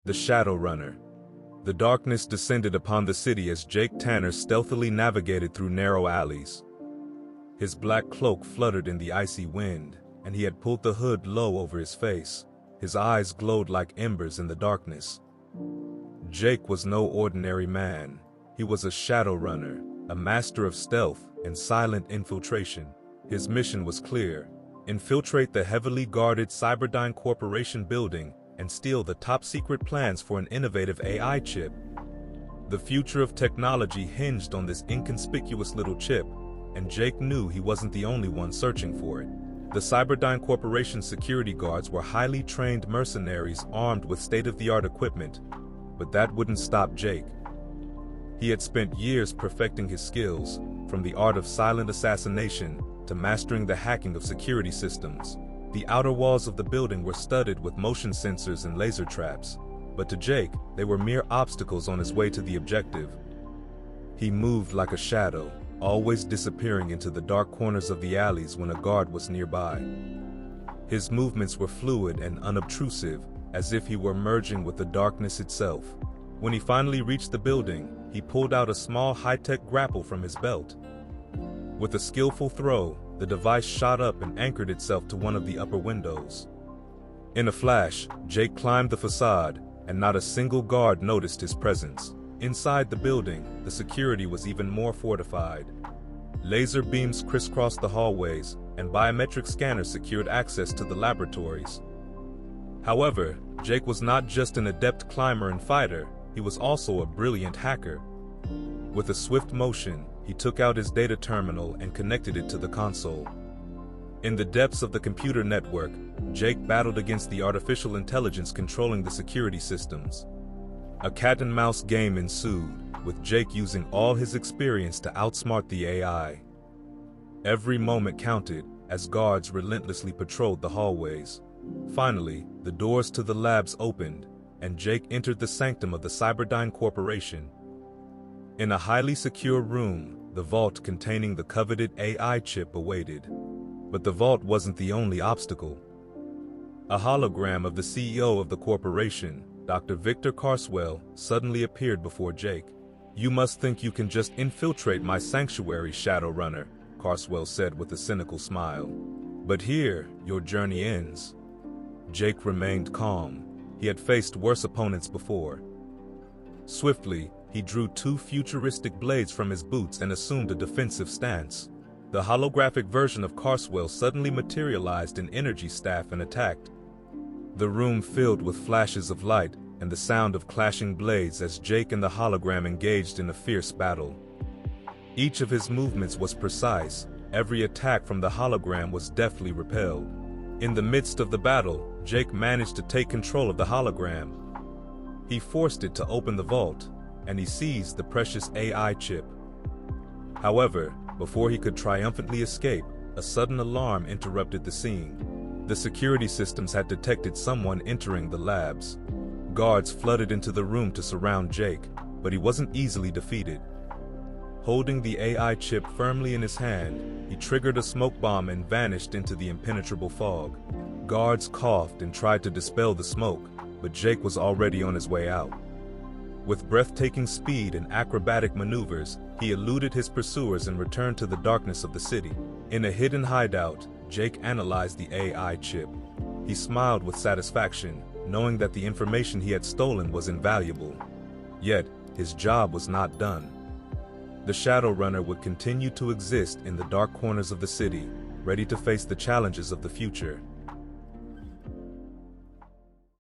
The Shadow Runner. The darkness descended upon the city as Jake Tanner stealthily navigated through narrow alleys. His black cloak fluttered in the icy wind, and he had pulled the hood low over his face. His eyes glowed like embers in the darkness. Jake was no ordinary man. He was a shadow runner, a master of stealth and silent infiltration. His mission was clear: infiltrate the heavily guarded Cyberdyn Corporation building and steal the top-secret plans for an innovative AI chip. The future of technology hinged on this inconspicuous little chip, and Jake knew he wasn't the only one searching for it. The Cyberdyn Corporation security guards were highly trained mercenaries armed with state-of-the-art equipment, but that wouldn't stop Jake. He had spent years perfecting his skills, from the art of silent assassination to mastering the hacking of security systems. The outer walls of the building were studded with motion sensors and laser traps, but to Jake, they were mere obstacles on his way to the objective. He moved like a shadow, always disappearing into the dark corners of the alleys when a guard was nearby. His movements were fluid and unobtrusive, as if he were merging with the darkness itself. When he finally reached the building, he pulled out a small high-tech grapple from his belt. With a skillful throw, the device shot up and anchored itself to one of the upper windows. In a flash, Jake climbed the facade, and not a single guard noticed his presence. Inside the building, the security was even more fortified. Laser beams crisscrossed the hallways, and biometric scanners secured access to the laboratories. However, Jake was not just an adept climber and fighter, he was also a brilliant hacker. With a swift motion, he took out his data terminal and connected it to the console. In the depths of the computer network, Jake battled against the artificial intelligence controlling the security systems. A cat-and-mouse game ensued, with Jake using all his experience to outsmart the AI. Every moment counted, as guards relentlessly patrolled the hallways. Finally, the doors to the labs opened, and Jake entered the sanctum of the Cyberdyn Corporation. In a highly secure room, the vault containing the coveted AI chip awaited. But the vault wasn't the only obstacle. A hologram of the CEO of the corporation, Dr. Victor Karswell, suddenly appeared before Jake. "You must think you can just infiltrate my sanctuary, Shadow Runner," Karswell said with a cynical smile. "But here, your journey ends." Jake remained calm. He had faced worse opponents before. Swiftly, he drew two futuristic blades from his boots and assumed a defensive stance. The holographic version of Karswell suddenly materialized in energy staff and attacked. The room filled with flashes of light and the sound of clashing blades as Jake and the hologram engaged in a fierce battle. Each of his movements was precise. Every attack from the hologram was deftly repelled. In the midst of the battle, Jake managed to take control of the hologram. He forced it to open the vault, and he seized the precious AI chip. However, before he could triumphantly escape, a sudden alarm interrupted the scene. The security systems had detected someone entering the labs. Guards flooded into the room to surround Jake, but he wasn't easily defeated. Holding the AI chip firmly in his hand, he triggered a smoke bomb and vanished into the impenetrable fog. Guards coughed and tried to dispel the smoke, but Jake was already on his way out. With breathtaking speed and acrobatic maneuvers, he eluded his pursuers and returned to the darkness of the city. In a hidden hideout, Jake analyzed the AI chip. He smiled with satisfaction, knowing that the information he had stolen was invaluable. Yet, his job was not done. The Shadow Runner would continue to exist in the dark corners of the city, ready to face the challenges of the future.